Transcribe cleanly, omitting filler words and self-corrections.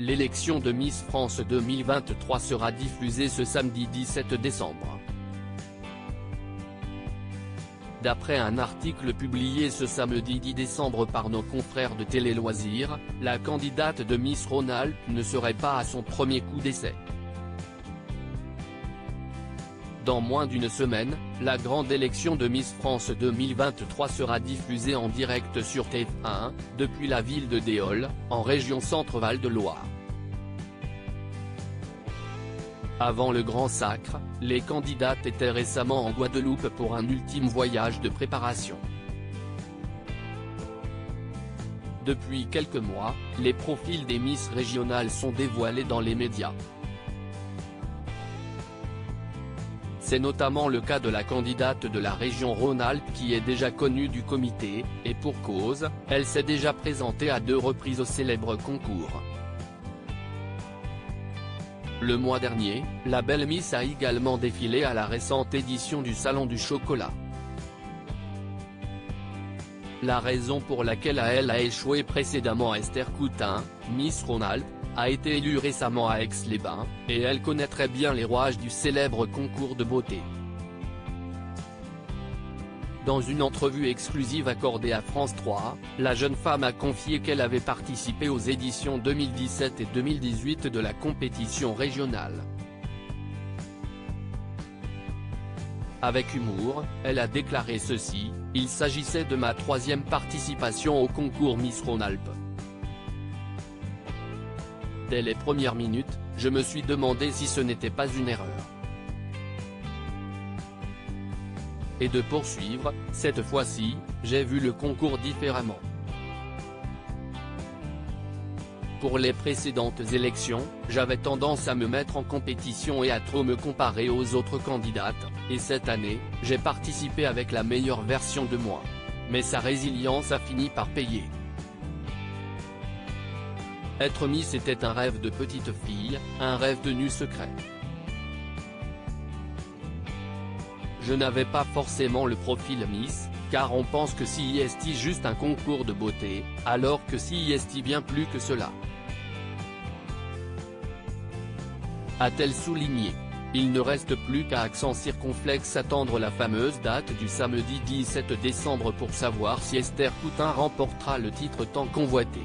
l'élection de Miss France 2023 sera diffusée ce samedi 17 décembre. D'après un article publié ce samedi 10 décembre par nos confrères de Télé Loisirs, la candidate de Miss Rhône-Alpes ne serait pas à son premier coup d'essai. Dans moins d'une semaine, la grande élection de Miss France 2023 sera diffusée en direct sur TF1, depuis la ville de Déol, en région Centre-Val de Loire. Avant le grand sacre, les candidates étaient récemment en Guadeloupe pour un ultime voyage de préparation. Depuis quelques mois, les profils des Miss régionales sont dévoilés dans les médias. C'est notamment le cas de la candidate de la région Rhône-Alpes qui est déjà connue du comité, et pour cause, elle s'est déjà présentée à 2 reprises au célèbre concours. Le mois dernier, la belle Miss a également défilé à la récente édition du Salon du Chocolat. La raison pour laquelle elle a échoué précédemment, Esther Coutin, Miss Rhône-Alpes, a été élue récemment à Aix-les-Bains, et elle connaîtrait bien les rouages du célèbre concours de beauté. Dans une entrevue exclusive accordée à France 3, la jeune femme a confié qu'elle avait participé aux éditions 2017 et 2018 de la compétition régionale. Avec humour, elle a déclaré ceci: « Il s'agissait de ma 3e participation au concours Miss Rhône-Alpes. Dès les premières minutes, je me suis demandé si ce n'était pas une erreur. » Et de poursuivre, « Cette fois-ci, j'ai vu le concours différemment. Pour les précédentes élections, j'avais tendance à me mettre en compétition et à trop me comparer aux autres candidates, et cette année, j'ai participé avec la meilleure version de moi. Mais sa résilience a fini par payer. Être Miss était un rêve de petite fille, un rêve devenu secret. Je n'avais pas forcément le profil Miss, car on pense que si est juste un concours de beauté, alors que si est bien plus que cela. » A-t-elle souligné. Il ne reste plus qu'à accent circonflexe attendre la fameuse date du samedi 17 décembre pour savoir si Esther Coutin remportera le titre tant convoité.